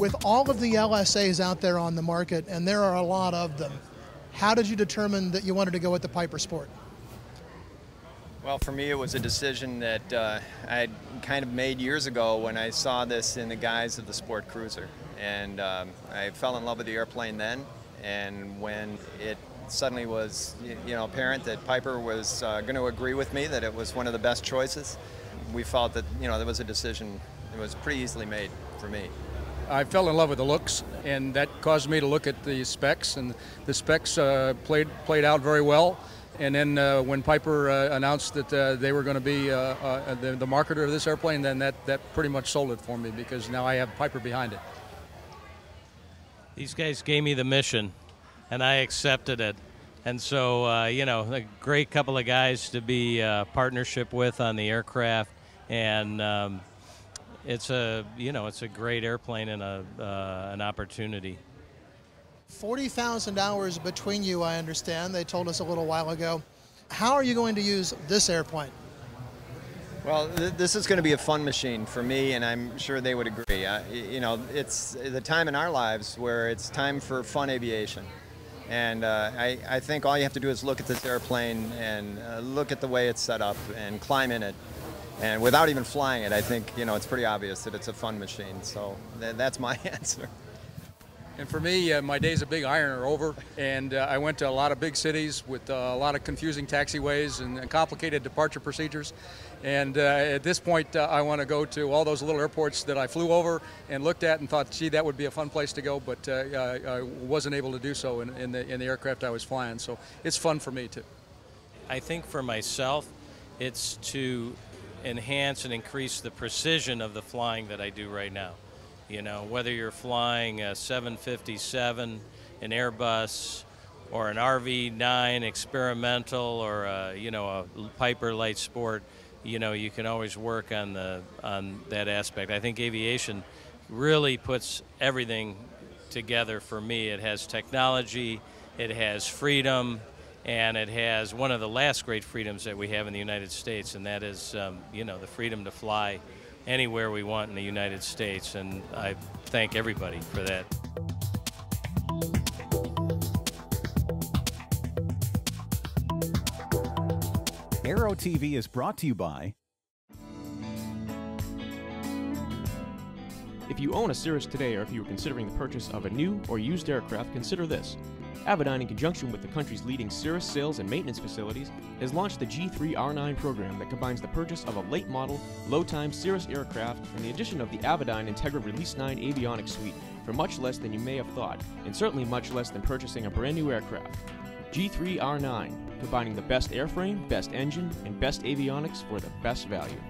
With all of the LSAs out there on the market, and there are a lot of them, how did you determine that you wanted to go with the PiperSport? Well, for me, it was a decision that I kind of made years ago when I saw this in the guise of the Sport Cruiser. And I fell in love with the airplane then, and when it suddenly was apparent that Piper was going to agree with me that it was one of the best choices, we felt that there was a decision that was pretty easily made for me. I fell in love with the looks, and that caused me to look at the specs, and the specs played out very well. And then when Piper announced that they were going to be the marketer of this airplane, then that pretty much sold it for me, because now I have Piper behind it. These guys gave me the mission, and I accepted it. And so, a great couple of guys to be partnership with on the aircraft, and it's a great airplane and an opportunity. 40,000 hours between you, I understand. They told us a little while ago. How are you going to use this airplane? Well, this is going to be a fun machine for me, and I'm sure they would agree. It's the time in our lives where it's time for fun aviation. And I think all you have to do is look at this airplane and look at the way it's set up and climb in it. And without even flying it, I think, it's pretty obvious that it's a fun machine. So that's my answer. And for me, my days of big iron are over, and I went to a lot of big cities with a lot of confusing taxiways and complicated departure procedures. And at this point, I want to go to all those little airports that I flew over and looked at and thought, gee, that would be a fun place to go, but I wasn't able to do so in the aircraft I was flying. So it's fun for me, too. I think for myself, it's to enhance and increase the precision of the flying that I do right now. Whether you're flying a 757, an Airbus, or an RV-9 experimental, or a Piper Light Sport, you can always work on that aspect. I think aviation really puts everything together for me. It has technology, it has freedom, and it has one of the last great freedoms that we have in the United States, and that is, the freedom to fly anywhere we want in the United States, and I thank everybody for that. Aero-TV is brought to you by... If you own a Cirrus today, or if you are considering the purchase of a new or used aircraft, consider this. Avidyne, in conjunction with the country's leading Cirrus sales and maintenance facilities, has launched the G3R9 program that combines the purchase of a late-model, low-time Cirrus aircraft and the addition of the Avidyne Integra Release 9 avionics suite for much less than you may have thought, and certainly much less than purchasing a brand new aircraft. G3R9, combining the best airframe, best engine, and best avionics for the best value.